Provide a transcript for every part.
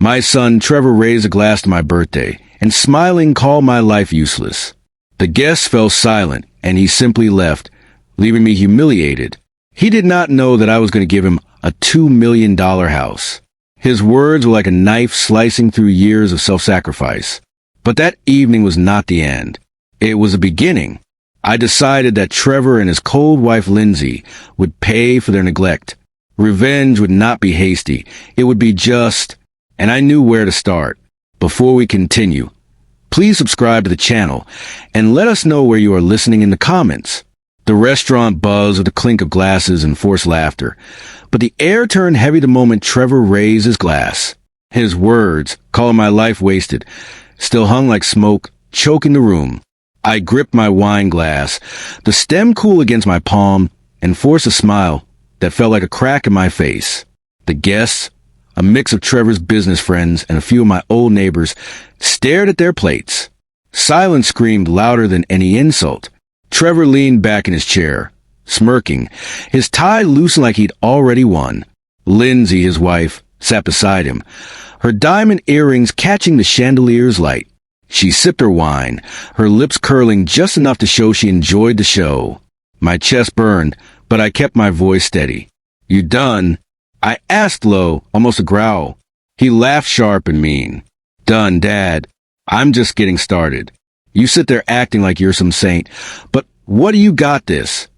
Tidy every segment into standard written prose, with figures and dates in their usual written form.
My son Trevor raised a glass to my birthday, and smiling called my life useless. The guests fell silent, and he simply left, leaving me humiliated. He did not know that I was going to give him a $2 million house. His words were like a knife slicing through years of self-sacrifice. But that evening was not the end. It was a beginning. I decided that Trevor and his cold wife Lindsay would pay for their neglect. Revenge would not be hasty. It would be just, and I knew where to start. Before we continue, please subscribe to the channel and let us know where you are listening in the comments. The restaurant buzzed with the clink of glasses and forced laughter, but the air turned heavy the moment Trevor raised his glass. His words, calling my life wasted, still hung like smoke, choking the room. I gripped my wine glass, the stem cool against my palm, and forced a smile that felt like a crack in my face. The guests, a mix of Trevor's business friends and a few of my old neighbors, stared at their plates. Silence screamed louder than any insult. Trevor leaned back in his chair, smirking, his tie loosened like he'd already won. Lindsay, his wife, sat beside him, her diamond earrings catching the chandelier's light. She sipped her wine, her lips curling just enough to show she enjoyed the show. My chest burned, but I kept my voice steady. "You done?" I asked low, almost a growl. He laughed sharp and mean. "Done, Dad. I'm just getting started. You sit there acting like you're some saint, but what do you got this?"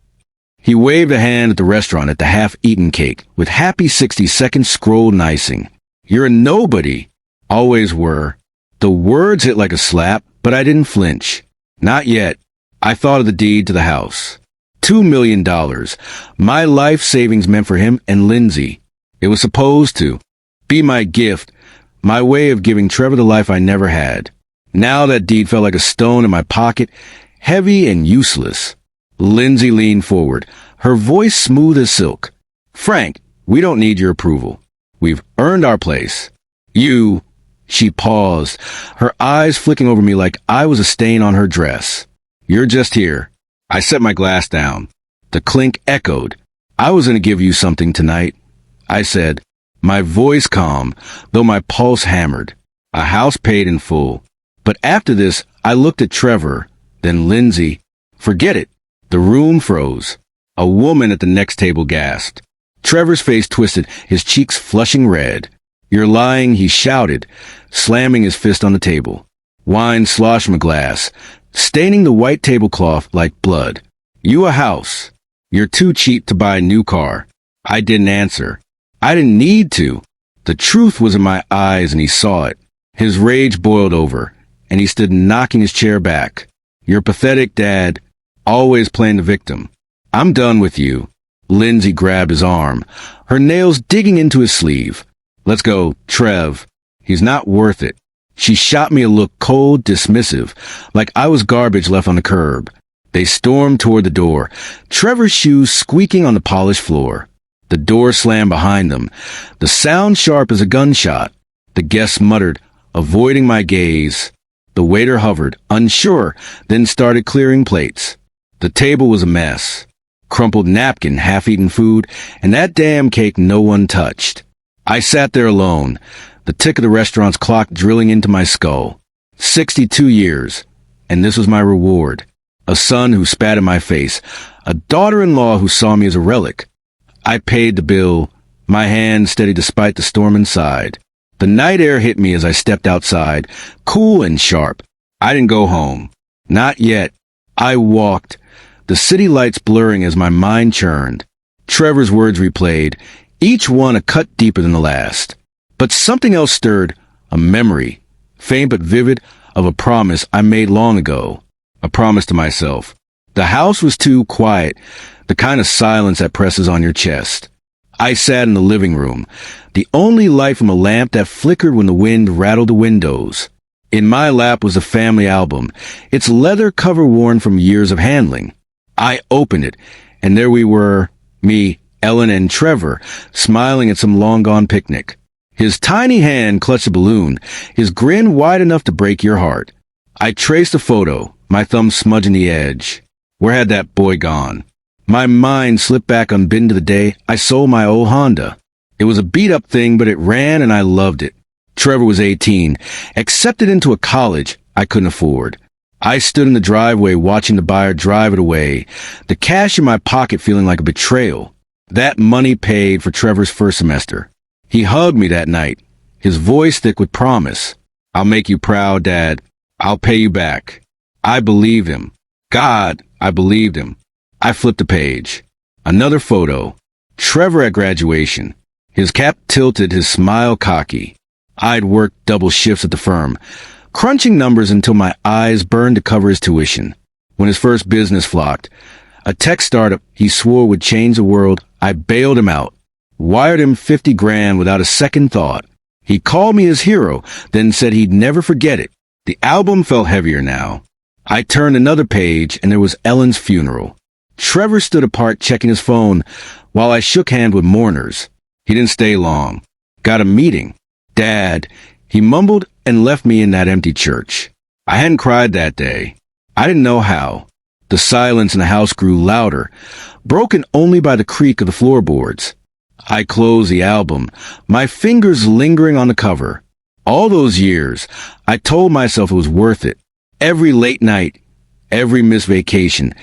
He waved a hand at the restaurant at the half-eaten cake, with happy 60 seconds scrolled in icing. "You're a nobody." Always were. The words hit like a slap, but I didn't flinch. Not yet. I thought of the deed to the house. $2 million. My life savings meant for him and Lindsay. It was supposed to be my gift, my way of giving Trevor the life I never had. Now that deed felt like a stone in my pocket, heavy and useless. Lindsay leaned forward, her voice smooth as silk. "Frank, we don't need your approval. We've earned our place. You..." She paused, her eyes flicking over me like I was a stain on her dress. "You're just here." I set my glass down. The clink echoed. "I was going to give you something tonight," I said, my voice calm, though my pulse hammered. "A house paid in full." But after this, I looked at Trevor, then Lindsay. Forget it. The room froze. A woman at the next table gasped. Trevor's face twisted, his cheeks flushing red. "You're lying," he shouted, slamming his fist on the table. Wine sloshed from a glass, staining the white tablecloth like blood. "You a house. You're too cheap to buy a new car." I didn't answer. I didn't need to. The truth was in my eyes and he saw it. His rage boiled over, and he stood knocking his chair back. "You're pathetic, Dad. Always playing the victim. I'm done with you." Lindsay grabbed his arm, her nails digging into his sleeve. "Let's go, Trev. He's not worth it." She shot me a look cold, dismissive, like I was garbage left on the curb. They stormed toward the door, Trevor's shoes squeaking on the polished floor. The door slammed behind them, the sound sharp as a gunshot. The guests muttered, avoiding my gaze. The waiter hovered, unsure, then started clearing plates. The table was a mess. Crumpled napkin, half-eaten food, and that damn cake no one touched. I sat there alone, the tick of the restaurant's clock drilling into my skull. 62 years, and this was my reward. A son who spat in my face, a daughter-in-law who saw me as a relic. I paid the bill, my hand steady despite the storm inside. The night air hit me as I stepped outside, cool and sharp. I didn't go home. Not yet. I walked, the city lights blurring as my mind churned. Trevor's words replayed, each one a cut deeper than the last. But something else stirred, a memory, faint but vivid, of a promise I made long ago. A promise to myself. The house was too quiet, the kind of silence that presses on your chest. I sat in the living room, the only light from a lamp that flickered when the wind rattled the windows. In my lap was a family album, its leather cover worn from years of handling. I opened it, and there we were, me, Ellen, and Trevor, smiling at some long-gone picnic. His tiny hand clutched a balloon, his grin wide enough to break your heart. I traced the photo, my thumb smudging the edge. Where had that boy gone? My mind slipped back unbidden to the day I sold my old Honda. It was a beat-up thing, but it ran and I loved it. Trevor was 18, accepted into a college I couldn't afford. I stood in the driveway watching the buyer drive it away, the cash in my pocket feeling like a betrayal. That money paid for Trevor's first semester. He hugged me that night, his voice thick with promise. I'll make you proud, Dad. I'll pay you back. I believed him. God, I believed him. I flipped a page. Another photo. Trevor at graduation. His cap tilted, his smile cocky. I'd worked double shifts at the firm, crunching numbers until my eyes burned to cover his tuition. When his first business flopped, a tech startup he swore would change the world, I bailed him out. Wired him 50 grand without a second thought. He called me his hero, then said he'd never forget it. The album felt heavier now. I turned another page, and there was Ellen's funeral. Trevor stood apart checking his phone while I shook hands with mourners. He didn't stay long. Got a meeting. Dad, he mumbled and left me in that empty church. I hadn't cried that day. I didn't know how. The silence in the house grew louder, broken only by the creak of the floorboards. I closed the album, my fingers lingering on the cover. All those years, I told myself it was worth it. Every late night, every missed vacation,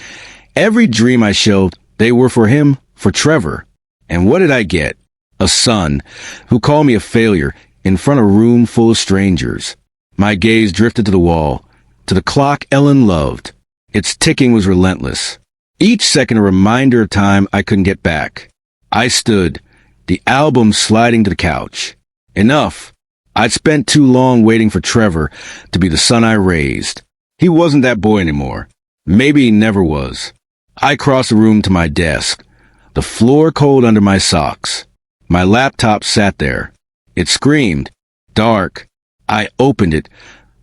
every dream I shelved, they were for him, for Trevor. And what did I get? A son who called me a failure in front of a room full of strangers. My gaze drifted to the wall, to the clock Ellen loved. Its ticking was relentless. Each second a reminder of time I couldn't get back. I stood, the album sliding to the couch. Enough. I'd spent too long waiting for Trevor to be the son I raised. He wasn't that boy anymore. Maybe he never was. I crossed the room to my desk, the floor cold under my socks. My laptop sat there. It screamed. Dark. I opened it,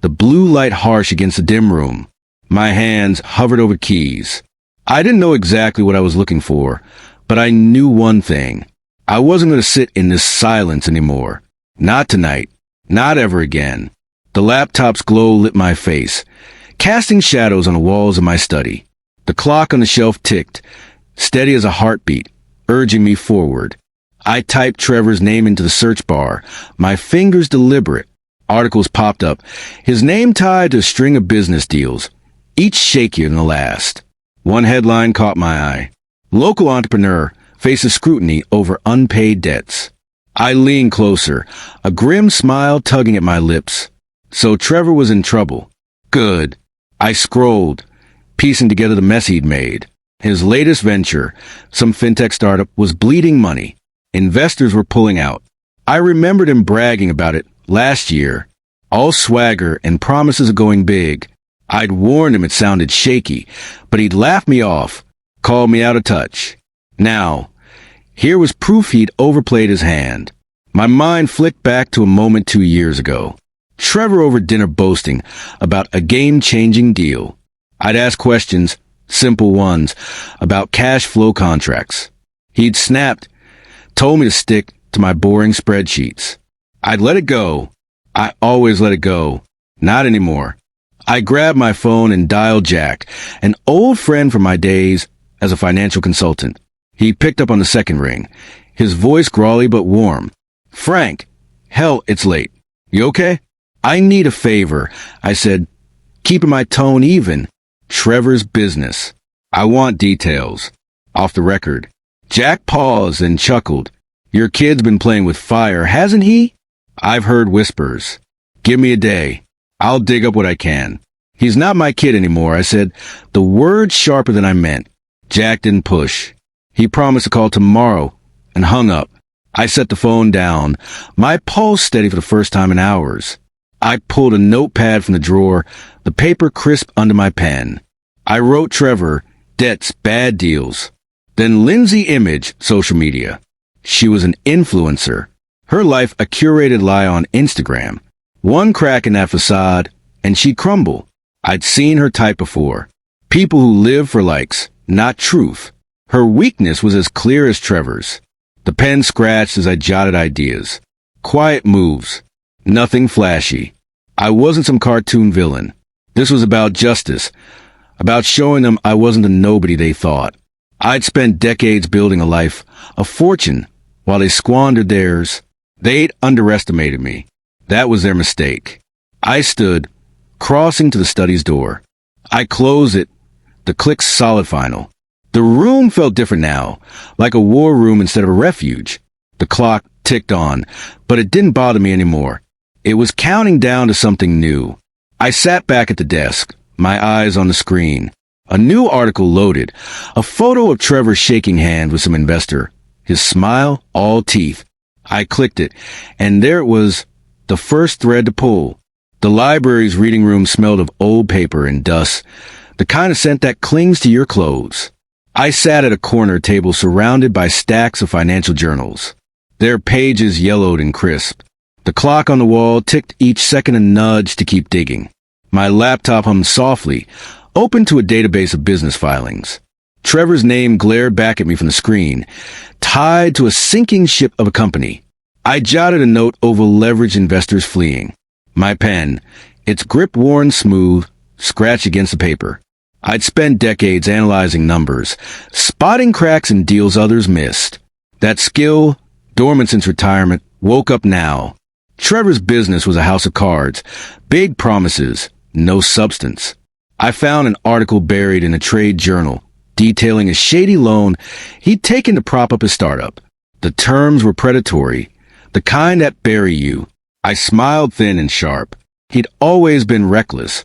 the blue light harsh against the dim room. My hands hovered over keys. I didn't know exactly what I was looking for, but I knew one thing. I wasn't going to sit in this silence anymore. Not tonight. Not ever again. The laptop's glow lit my face, casting shadows on the walls of my study. The clock on the shelf ticked, steady as a heartbeat, urging me forward. I typed Trevor's name into the search bar, my fingers deliberate. Articles popped up, his name tied to a string of business deals, each shakier than the last. One headline caught my eye. Local entrepreneur faces scrutiny over unpaid debts. I leaned closer, a grim smile tugging at my lips. So Trevor was in trouble. Good. I scrolled, piecing together the mess he'd made. His latest venture, some fintech startup, was bleeding money. Investors were pulling out. I remembered him bragging about it last year. All swagger and promises of going big. I'd warned him it sounded shaky, but he'd laughed me off, called me out of touch. Now, here was proof he'd overplayed his hand. My mind flicked back to a moment 2 years ago. Trevor over dinner boasting about a game-changing deal. I'd ask questions, simple ones, about cash flow contracts. He'd snapped, told me to stick to my boring spreadsheets. I'd let it go. I always let it go. Not anymore. I grabbed my phone and dialed Jack, an old friend from my days as a financial consultant. He picked up on the second ring, his voice growly but warm. Frank, hell, it's late. You okay? I need a favor, I said, keeping my tone even. Trevor's business. I want details. Off the record. Jack paused and chuckled. Your kid's been playing with fire, hasn't he? I've heard whispers. Give me a day. I'll dig up what I can. He's not my kid anymore, I said, the word sharper than I meant. Jack didn't push. He promised to call tomorrow and hung up. I set the phone down, my pulse steady for the first time in hours. I pulled a notepad from the drawer, the paper crisp under my pen. I wrote Trevor, debts, bad deals. Then Lindsay image, social media. She was an influencer. Her life a curated lie on Instagram. One crack in that facade, and she'd crumble. I'd seen her type before. People who live for likes, not truth. Her weakness was as clear as Trevor's. The pen scratched as I jotted ideas. Quiet moves. Nothing flashy. I wasn't some cartoon villain. This was about justice. About showing them I wasn't the nobody they thought. I'd spent decades building a life, a fortune, while they squandered theirs. They'd underestimated me. That was their mistake. I stood, crossing to the study's door. I closed it, the click solid final. The room felt different now, like a war room instead of a refuge. The clock ticked on, but it didn't bother me anymore. It was counting down to something new. I sat back at the desk, my eyes on the screen. A new article loaded, a photo of Trevor shaking hands with some investor, his smile all teeth. I clicked it, and there it was, the first thread to pull. The library's reading room smelled of old paper and dust, the kind of scent that clings to your clothes. I sat at a corner table surrounded by stacks of financial journals. Their pages yellowed and crisp. The clock on the wall ticked each second a nudge to keep digging. My laptop hummed softly, open to a database of business filings. Trevor's name glared back at me from the screen, tied to a sinking ship of a company. I jotted a note over leveraged investors fleeing. My pen, its grip worn smooth, scratched against the paper. I'd spent decades analyzing numbers, spotting cracks in deals others missed. That skill, dormant since retirement, woke up now. Trevor's business was a house of cards, big promises, no substance. I found an article buried in a trade journal, detailing a shady loan he'd taken to prop up his startup. The terms were predatory, the kind that bury you. I smiled thin and sharp. He'd always been reckless,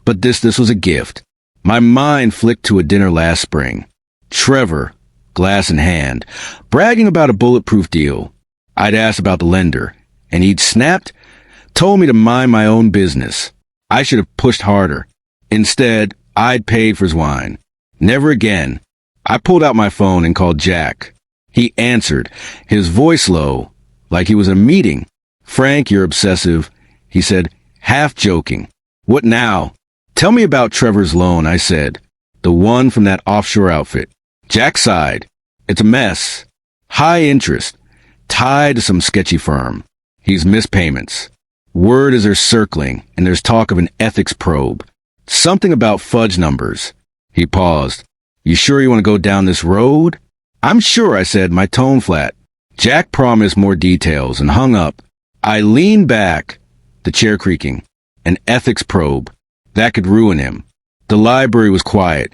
but this was a gift. My mind flicked to a dinner last spring. Trevor, glass in hand, bragging about a bulletproof deal. I'd asked about the lender, and he'd snapped, told me to mind my own business. I should have pushed harder. Instead, I'd paid for his wine. Never again. I pulled out my phone and called Jack. He answered, his voice low, like he was in a meeting. "Frank, you're obsessive," he said, half joking. "What now?" "Tell me about Trevor's loan," I said. "The one from that offshore outfit." Jack sighed. "It's a mess. High interest. Tied to some sketchy firm. He's missed payments. Word is they're circling, and there's talk of an ethics probe. Something about fudge numbers." He paused. "You sure you want to go down this road?" "I'm sure," I said, my tone flat. Jack promised more details and hung up. I leaned back, the chair creaking. An ethics probe. That could ruin him. The library was quiet,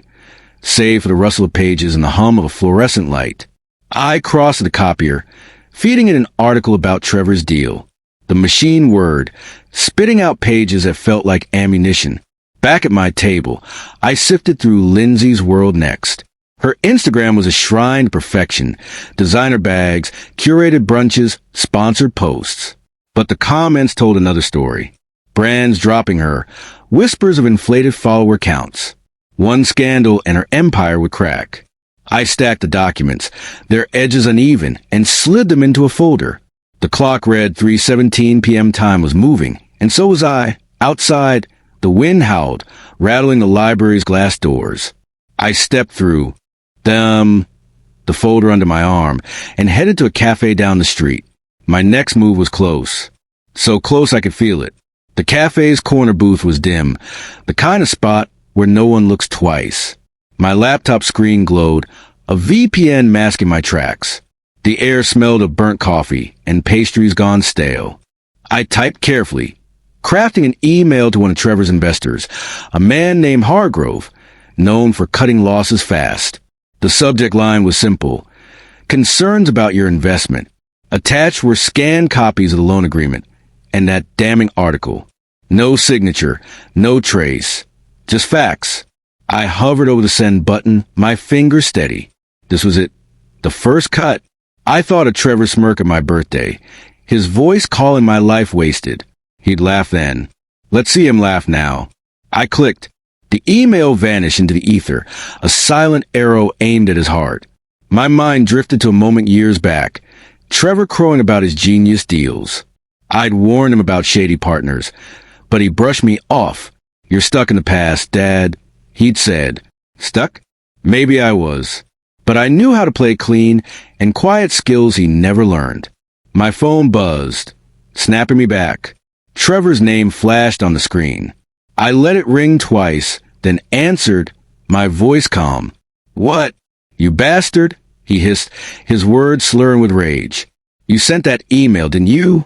save for the rustle of pages and the hum of a fluorescent light. I crossed to the copier, feeding it an article about Trevor's deal. The machine whirred, spitting out pages that felt like ammunition. Back at my table, I sifted through Lindsay's World Next. Her Instagram was a shrine to perfection. Designer bags, curated brunches, sponsored posts. But the comments told another story. Brands dropping her, whispers of inflated follower counts. One scandal and her empire would crack. I stacked the documents, their edges uneven, and slid them into a folder. The clock read 3:17 p.m. Time was moving, and so was I. Outside, the wind howled, rattling the library's glass doors. I stepped through the folder under my arm and headed to a cafe down the street. My next move was close. So close I could feel it. The cafe's corner booth was dim, the kind of spot where no one looks twice. My laptop screen glowed, a VPN masking my tracks. The air smelled of burnt coffee and pastries gone stale. I typed carefully, crafting an email to one of Trevor's investors, a man named Hargrove, known for cutting losses fast. The subject line was simple: concerns about your investment. Attached were scanned copies of the loan agreement and that damning article. No signature, no trace, just facts. I hovered over the send button, my fingers steady. This was it. The first cut. I thought of Trevor's smirk at my birthday, his voice calling my life wasted. He'd laugh then. Let's see him laugh now. I clicked. The email vanished into the ether, a silent arrow aimed at his heart. My mind drifted to a moment years back, Trevor crowing about his genius deals. I'd warned him about shady partners, but he brushed me off. "You're stuck in the past, Dad," he'd said. Stuck? Maybe I was. But I knew how to play clean, and quiet skills he never learned. My phone buzzed, snapping me back. Trevor's name flashed on the screen. I let it ring twice, then answered, my voice calm. "What? You bastard," he hissed, his words slurring with rage. "You sent that email, didn't you?"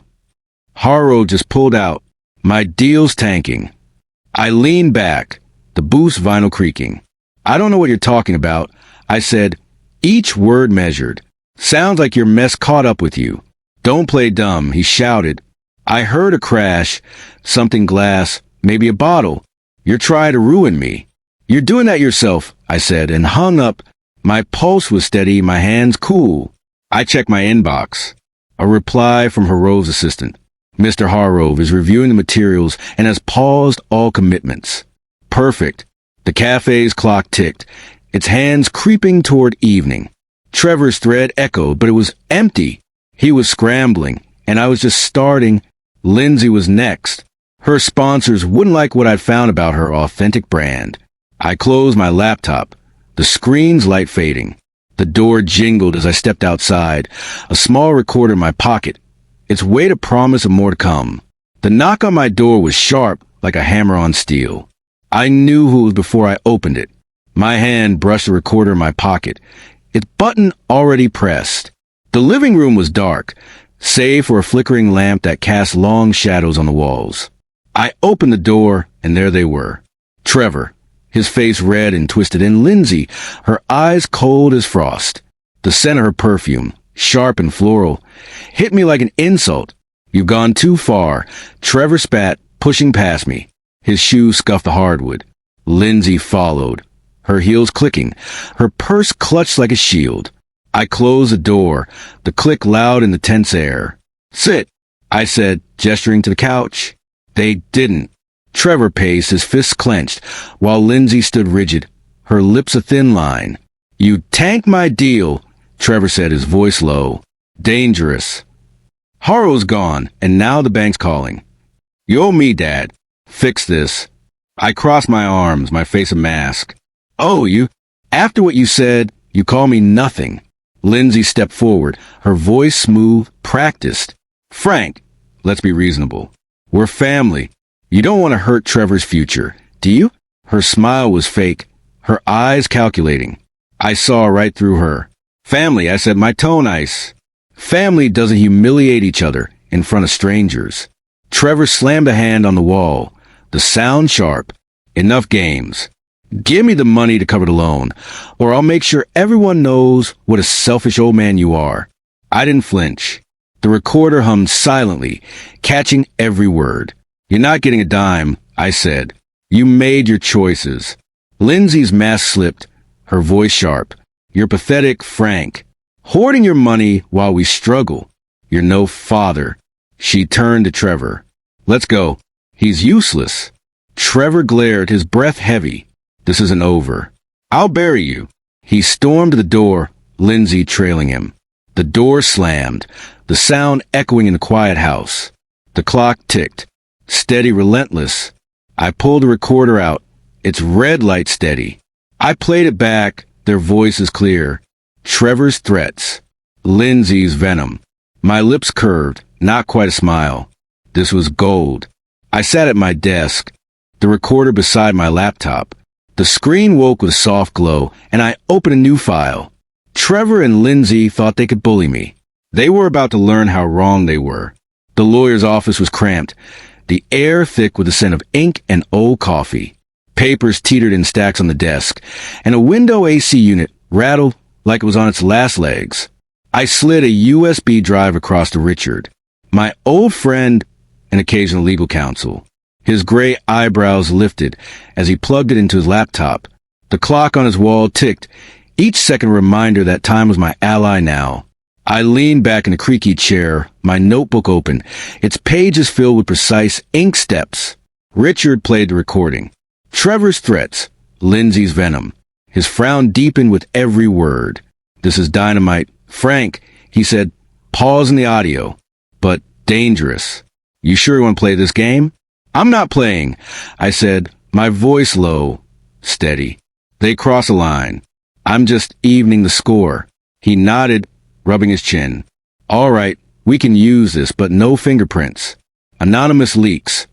Haro just pulled out. My deal's tanking. I leaned back, the boost vinyl creaking. I don't know what you're talking about. I said, each word measured. Sounds like your mess caught up with you. Don't play dumb, he shouted. I heard a crash, something glass, maybe a bottle. You're trying to ruin me. You're doing that yourself, I said, and hung up. My pulse was steady, my hands cool. I checked my inbox. A reply from Haro's assistant. Mr. Harrove is reviewing the materials and has paused all commitments. Perfect. The cafe's clock ticked, its hands creeping toward evening. Trevor's thread echoed, but it was empty. He was scrambling, and I was just starting. Lindsay was next. Her sponsors wouldn't like what I'd found about her authentic brand. I closed my laptop, the screen's light fading. The door jingled as I stepped outside, a small recorder in my pocket, its weight a promise of more to come. The knock on my door was sharp, like a hammer on steel. I knew who it was before I opened it. My hand brushed the recorder in my pocket, its button already pressed. The living room was dark, save for a flickering lamp that cast long shadows on the walls. I opened the door, and there they were. Trevor, his face red and twisted, and Lindsay, her eyes cold as frost. The scent of her perfume, sharp and floral, hit me like an insult. You've gone too far. Trevor spat, pushing past me. His shoes scuffed the hardwood. Lindsay followed, her heels clicking, her purse clutched like a shield. I closed the door, the click loud in the tense air. Sit, I said, gesturing to the couch. They didn't. Trevor paced, his fists clenched, while Lindsay stood rigid, her lips a thin line. You tanked my deal, Trevor said, his voice low. Dangerous. Haro's gone, and now the bank's calling. You owe me, Dad. Fix this. I crossed my arms, my face a mask. Oh, you? After what you said, you call me nothing. Lindsay stepped forward, her voice smooth, practiced. Frank, let's be reasonable. We're family. You don't want to hurt Trevor's future, do you? Her smile was fake, her eyes calculating. I saw right through her. Family, I said, my tone ice. Family doesn't humiliate each other in front of strangers. Trevor slammed a hand on the wall, the sound sharp. Enough games. Give me the money to cover the loan, or I'll make sure everyone knows what a selfish old man you are. I didn't flinch. The recorder hummed silently, catching every word. You're not getting a dime, I said. You made your choices. Lindsay's mask slipped, her voice sharp. You're pathetic, Frank. Hoarding your money while we struggle. You're no father. She turned to Trevor. Let's go. He's useless. Trevor glared, his breath heavy. This isn't over. I'll bury you. He stormed to the door, Lindsay trailing him. The door slammed, the sound echoing in the quiet house. The clock ticked, steady, relentless. I pulled the recorder out, its red light steady. I played it back, their voices clear. Trevor's threats, Lindsay's venom. My lips curved, not quite a smile. This was gold. I sat at my desk, the recorder beside my laptop. The screen woke with a soft glow, and I opened a new file. Trevor and Lindsay thought they could bully me. They were about to learn how wrong they were. The lawyer's office was cramped, the air thick with the scent of ink and old coffee. Papers teetered in stacks on the desk, and a window AC unit rattled like it was on its last legs. I slid a USB drive across to Richard, my old friend and occasional legal counsel. His gray eyebrows lifted as he plugged it into his laptop. The clock on his wall ticked, each second a reminder that time was my ally now. I leaned back in a creaky chair, my notebook open, its pages filled with precise ink steps. Richard played the recording. Trevor's threats, Lindsay's venom. His frown deepened with every word. This is dynamite. Frank, he said, pausing the audio. But dangerous. You sure you want to play this game? I'm not playing, I said, my voice low, steady. They cross a line. I'm just evening the score. He nodded, rubbing his chin. All right, we can use this, but no fingerprints. Anonymous leaks.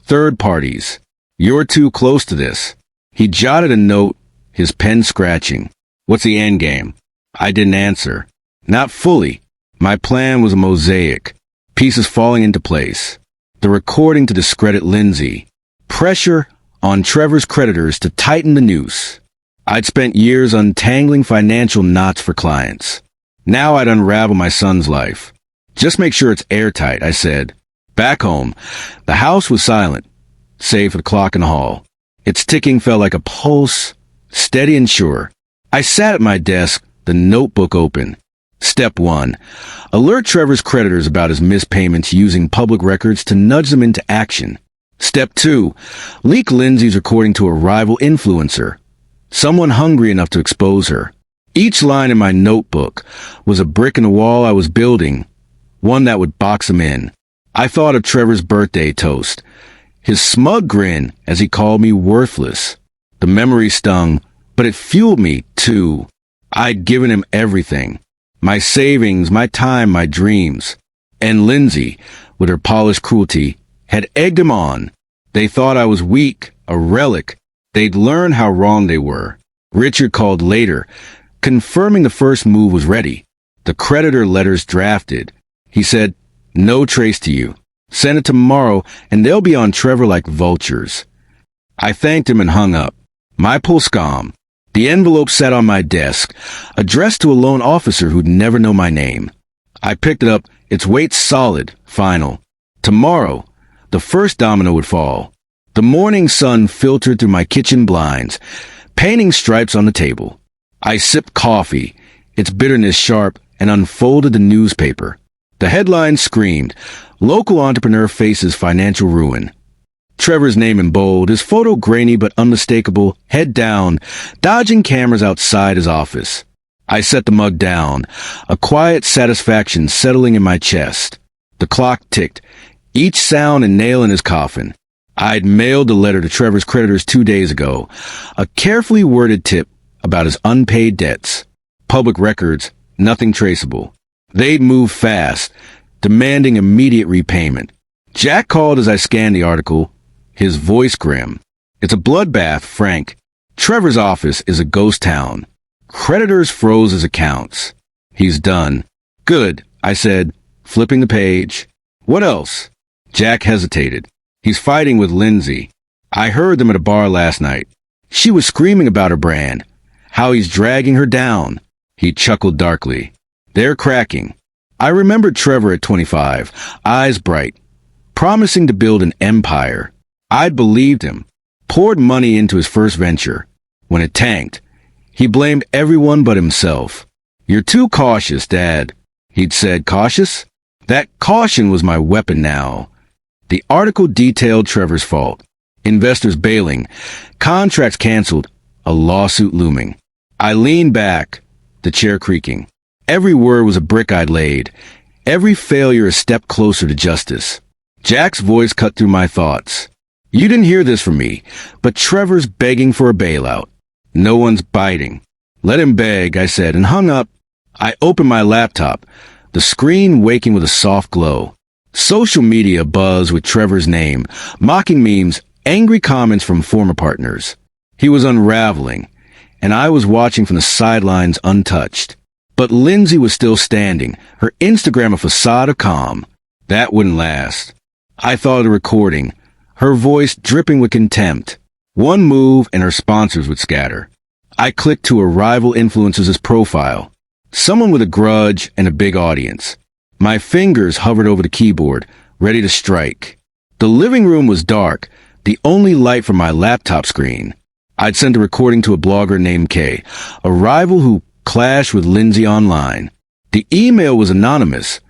Third parties. You're too close to this. He jotted a note, his pen scratching. What's the end game? I didn't answer. Not fully. My plan was a mosaic. pieces falling into place. The recording to discredit Lindsay. Pressure on Trevor's creditors to tighten the noose. I'd spent years untangling financial knots for clients. Now I'd unravel my son's life. Just make sure it's airtight, I said. Back home, the house was silent, save for the clock in the hall. Its ticking felt like a pulse, steady and sure. I sat at my desk, the notebook open. Step 1. Alert Trevor's creditors about his missed payments using public records to nudge them into action. Step 2. Leak Lindsay's recording to a rival influencer. Someone hungry enough to expose her. Each line in my notebook was a brick in the wall I was building, one that would box him in. I thought of Trevor's birthday toast, his smug grin as he called me worthless. The memory stung, but it fueled me, too. I'd given him everything. My savings, my time, my dreams. And Lindsay, with her polished cruelty, had egged him on. They thought I was weak, a relic. They'd learn how wrong they were. Richard called later, confirming the first move was ready. The creditor letters drafted. He said, "No trace to you. Send it tomorrow, and they'll be on Trevor like vultures." I thanked him and hung up. My pulse calm. The envelope sat on my desk, addressed to a lone officer who'd never know my name. I picked it up, its weight solid, final. Tomorrow, the first domino would fall. The morning sun filtered through my kitchen blinds, painting stripes on the table. I sipped coffee, its bitterness sharp, and unfolded the newspaper. The headline screamed, "Local entrepreneur faces financial ruin." Trevor's name in bold, his photo grainy but unmistakable, head down, dodging cameras outside his office. I set the mug down, a quiet satisfaction settling in my chest. The clock ticked, each sound a nail in his coffin. I'd mailed the letter to Trevor's creditors 2 days ago, a carefully worded tip about his unpaid debts. Public records, nothing traceable. They'd move fast, demanding immediate repayment. Jack called as I scanned the article, his voice grim. "It's a bloodbath, Frank. Trevor's office is a ghost town. Creditors froze his accounts. He's done." "Good," I said, flipping the page. "What else?" Jack hesitated. "He's fighting with Lindsay. I heard them at a bar last night. She was screaming about her brand, how he's dragging her down." He chuckled darkly. "They're cracking." I remembered Trevor at 25, eyes bright, promising to build an empire. I'd believed him, poured money into his first venture. When it tanked, he blamed everyone but himself. "You're too cautious, Dad," he'd said. Cautious? That caution was my weapon now. The article detailed Trevor's fault. Investors bailing, contracts canceled, a lawsuit looming. I leaned back, the chair creaking. Every word was a brick I'd laid, every failure a step closer to justice. Jack's voice cut through my thoughts. "You didn't hear this from me, but Trevor's begging for a bailout. No one's biting." "Let him beg," I said, and hung up. I opened my laptop, the screen waking with a soft glow. Social media buzzed with Trevor's name, mocking memes, angry comments from former partners. He was unraveling, and I was watching from the sidelines untouched. But Lindsay was still standing, her Instagram a facade of calm. That wouldn't last. I thought of the recording, her voice dripping with contempt. One move and her sponsors would scatter. I clicked to a rival influencer's profile, someone with a grudge and a big audience. My fingers hovered over the keyboard, ready to strike. The living room was dark, the only light from my laptop screen. I'd sent a recording to a blogger named Kay, a rival who clashed with Lindsay online. The email was anonymous,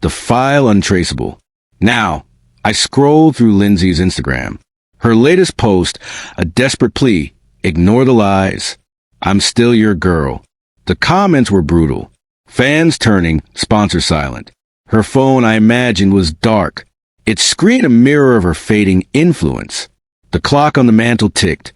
the file untraceable. Now, I scrolled through Lindsay's Instagram. Her latest post, a desperate plea, "Ignore the lies. I'm still your girl." The comments were brutal. Fans turning, sponsors silent. Her phone, I imagined, was dark. Its screen a mirror of her fading influence. The clock on the mantel ticked,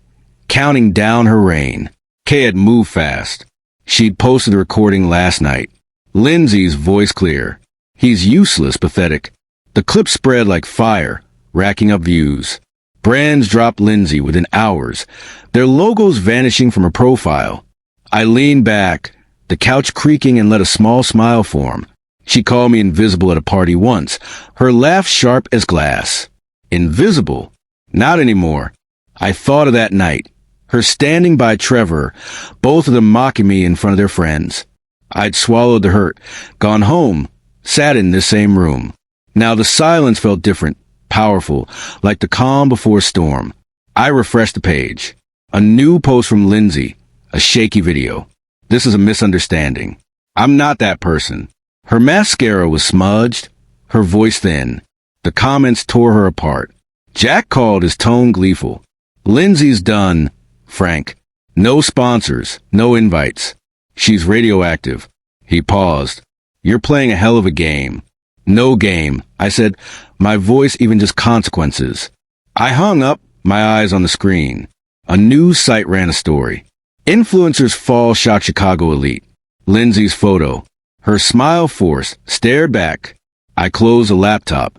counting down her reign. Kay had moved fast. She'd posted the recording last night. Lindsay's voice clear. "He's useless, pathetic." The clip spread like fire, racking up views. Brands dropped Lindsay within hours, their logos vanishing from her profile. I leaned back, the couch creaking, and let a small smile form. She called me invisible at a party once, her laugh sharp as glass. Invisible? Not anymore. I thought of that night, her standing by Trevor, both of them mocking me in front of their friends. I'd swallowed the hurt, gone home, sat in this same room. Now the silence felt different, powerful, like the calm before a storm. I refreshed the page. A new post from Lindsay, a shaky video. This is a misunderstanding. I'm not that person. Her mascara was smudged, her voice thin. The comments tore her apart. Jack called his tone gleeful. Lindsay's done, Frank. No sponsors, no invites. She's radioactive. He paused. You're playing a hell of a game. No game, I said, my voice even just consequences. I hung up, my eyes on the screen. A news site ran a story. Influencers fall shock Chicago elite. Lindsay's photo. Her smile forced, stared back. I closed the laptop.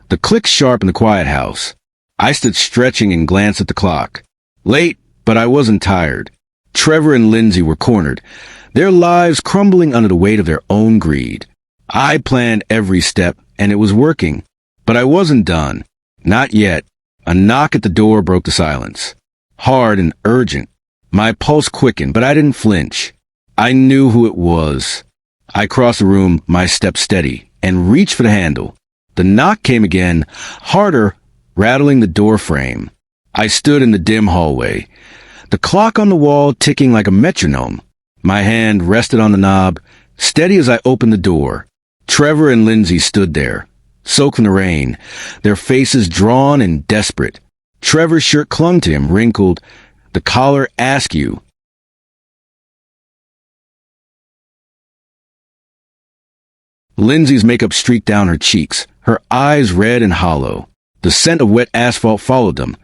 The click sharp in the quiet house. I stood stretching and glanced at the clock. Late, but I wasn't tired. Trevor and Lindsay were cornered, their lives crumbling under the weight of their own greed. I planned every step, and it was working. But I wasn't done. Not yet. A knock at the door broke the silence. Hard and urgent. My pulse quickened, but I didn't flinch. I knew who it was. I crossed the room, my step steady, and reached for the handle. The knock came again, harder, rattling the door frame. I stood in the dim hallway, the clock on the wall ticking like a metronome. My hand rested on the knob, steady as I opened the door. Trevor and Lindsay stood there, soaked in the rain, their faces drawn and desperate. Trevor's shirt clung to him, wrinkled, the collar askew. Lindsay's makeup streaked down her cheeks, her eyes red and hollow. The scent of wet asphalt followed them,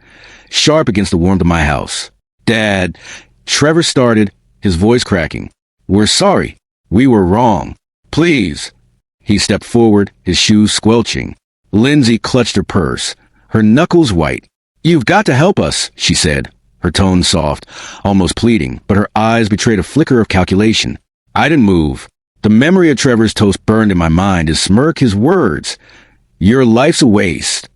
sharp against the warmth of my house. Dad, Trevor started, his voice cracking. We're sorry. We were wrong. Please. He stepped forward, his shoes squelching. Lindsay clutched her purse, her knuckles white. You've got to help us, she said, her tone soft, almost pleading, but her eyes betrayed a flicker of calculation. I didn't move. The memory of Trevor's toast burned in my mind, his smirk, his words. Your life's a waste.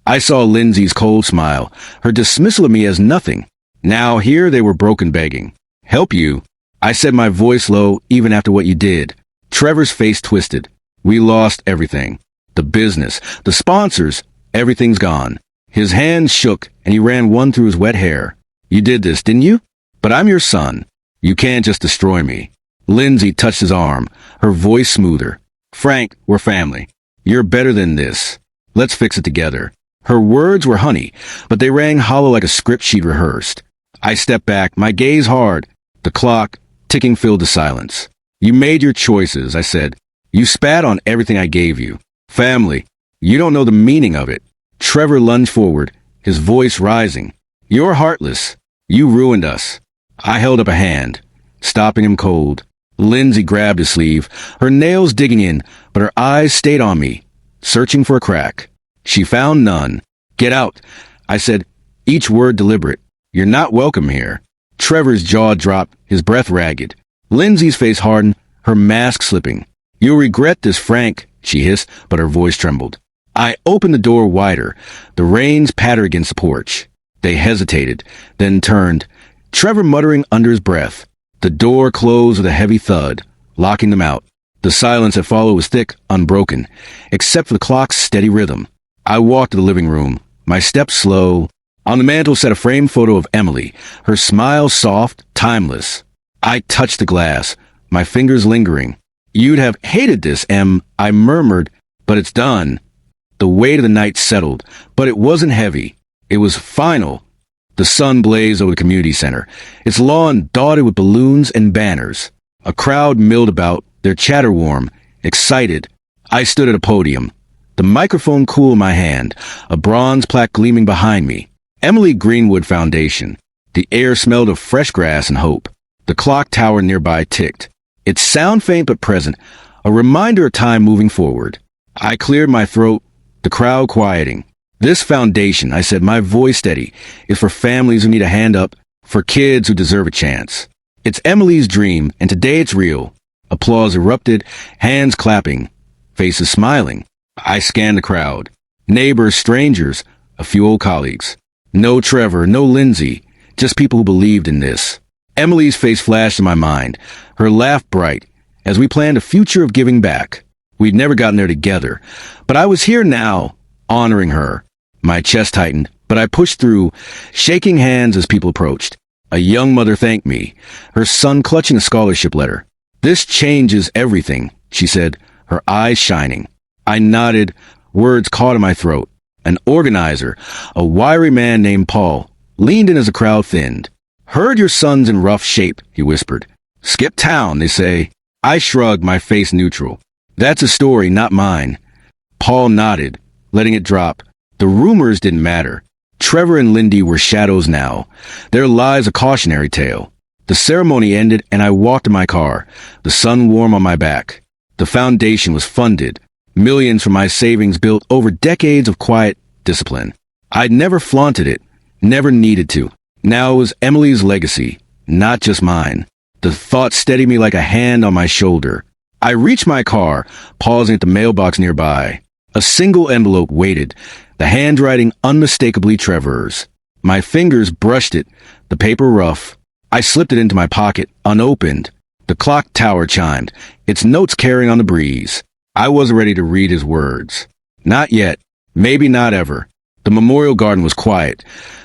I saw Lindsay's cold smile, her dismissal of me as nothing. Now here they were broken begging. Help you? I said, my voice low, even after what you did. Trevor's face twisted. We lost everything. The business, the sponsors, everything's gone. His hands shook, and he ran one through his wet hair. You did this, didn't you? But I'm your son. You can't just destroy me. Lindsay touched his arm, her voice smoother. Frank, we're family. You're better than this. Let's fix it together. Her words were honey, but they rang hollow like a script she'd rehearsed. I stepped back, my gaze hard. The clock, ticking, filled the silence. You made your choices, I said. You spat on everything I gave you. Family. You don't know the meaning of it. Trevor lunged forward, his voice rising. You're heartless. You ruined us. I held up a hand, stopping him cold. Lindsay grabbed his sleeve, her nails digging in, but her eyes stayed on me, searching for a crack. She found none. Get out, I said, each word deliberate. You're not welcome here. Trevor's jaw dropped, his breath ragged. Lindsay's face hardened, her mask slipping. You'll regret this, Frank, she hissed, but her voice trembled. I opened the door wider, the rains pattered against the porch. They hesitated, then turned, Trevor muttering under his breath. The door closed with a heavy thud, locking them out. The silence that followed was thick, unbroken, except for the clock's steady rhythm. I walked to the living room, my steps slow. On the mantel sat a framed photo of Emily, her smile soft, timeless. I touched the glass, my fingers lingering. You'd have hated this, Em, I murmured, but it's done. The weight of the night settled, but it wasn't heavy. It was final. The sun blazed over the community center, its lawn dotted with balloons and banners. A crowd milled about, their chatter warm, excited. I stood at a podium, the microphone cool in my hand, a bronze plaque gleaming behind me. Emily Greenwood Foundation. The air smelled of fresh grass and hope. The clock tower nearby ticked, its sound faint but present, a reminder of time moving forward. I cleared my throat, the crowd quieting. This foundation, I said, my voice steady, is for families who need a hand up, for kids who deserve a chance. It's Emily's dream, and today it's real. Applause erupted, hands clapping. faces smiling. I scanned the crowd. Neighbors, strangers, a few old colleagues. No Trevor, no Lindsay, just people who believed in this. Emily's face flashed in my mind, her laugh bright, as we planned a future of giving back. We'd never gotten there together, but I was here now, honoring her. My chest tightened, but I pushed through, shaking hands as people approached. A young mother thanked me, her son clutching a scholarship letter. "This changes everything," she said, her eyes shining. I nodded, words caught in my throat. An organizer, a wiry man named Paul, leaned in as the crowd thinned. "Heard your son's in rough shape," he whispered. "Skip town, they say." I shrugged, my face neutral. "That's a story, not mine." Paul nodded, letting it drop. The rumors didn't matter. Trevor and Lindsay were shadows now, their lives a cautionary tale. The ceremony ended and I walked to my car, the sun warm on my back. The foundation was funded, millions from my savings built over decades of quiet discipline. I'd never flaunted it, never needed to. Now it was Emily's legacy, not just mine. The thought steadied me like a hand on my shoulder. I reached my car, pausing at the mailbox nearby. A single envelope waited, the handwriting unmistakably Trevor's. My fingers brushed it, the paper rough. I slipped it into my pocket, unopened. The clock tower chimed, its notes carrying on the breeze. I wasn't ready to read his words. Not yet, maybe not ever. The memorial garden was quiet,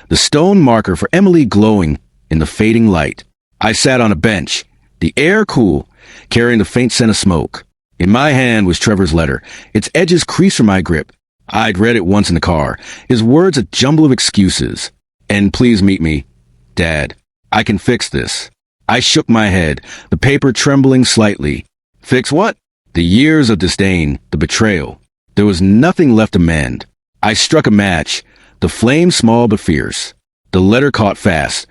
the stone marker for Emily glowing in the fading light. I sat on a bench, the air cool, carrying the faint scent of smoke. In my hand was Trevor's letter, its edges creased from my grip. I'd read it once in the car, his words a jumble of excuses. "And please meet me, Dad. I can fix this." I shook my head, the paper trembling slightly. Fix what? The years of disdain, the betrayal. There was nothing left to mend. I struck a match, the flame small but fierce. The letter caught fast,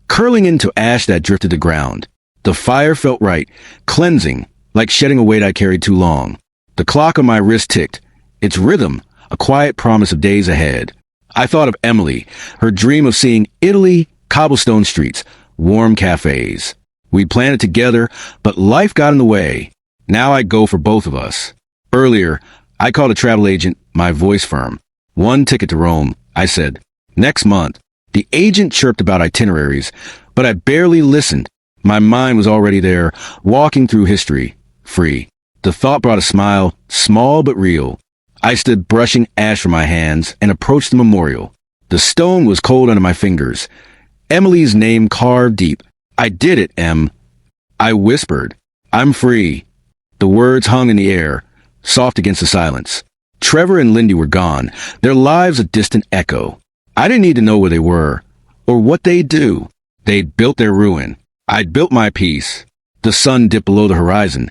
curling into ash that drifted to ground. The fire felt right, cleansing, like shedding a weight I carried too long. The clock on my wrist ticked, its rhythm, a quiet promise of days ahead. I thought of Emily, her dream of seeing Italy, cobblestone streets, warm cafes. We planned it together, but life got in the way. Now I'd go for both of us. Earlier, I called a travel agent, my voice firm. "One ticket to Rome," I said. "Next month." The agent chirped about itineraries, but I barely listened. My mind was already there, walking through history, free. The thought brought a smile, small but real. I stood brushing ash from my hands and approached the memorial. The stone was cold under my fingers. Emily's name carved deep. "I did it, Em." I whispered. "I'm free." The words hung in the air, soft against the silence. Trevor and Lindsay were gone, their lives a distant echo. I didn't need to know where they were, or what they'd do. They'd built their ruin. I'd built my peace. The sun dipped below the horizon,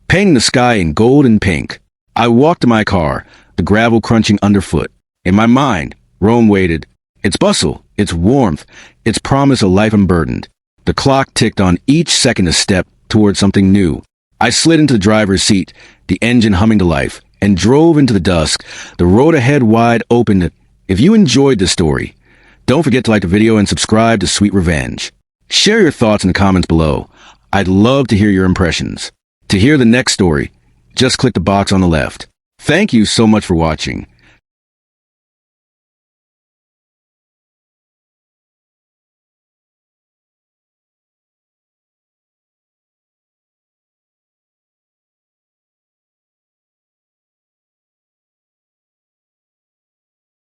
painting the sky in gold and pink. I walked to my car, the gravel crunching underfoot. In my mind, Rome waited. Its bustle, its warmth, its promise of life unburdened. The clock ticked on each second a step toward something new. I slid into the driver's seat, the engine humming to life, and drove into the dusk, the road ahead wide open. If you enjoyed this story, don't forget to like the video and subscribe to Sweet Revenge. Share your thoughts in the comments below. I'd love to hear your impressions. To hear the next story, just click the box on the left. Thank you so much for watching.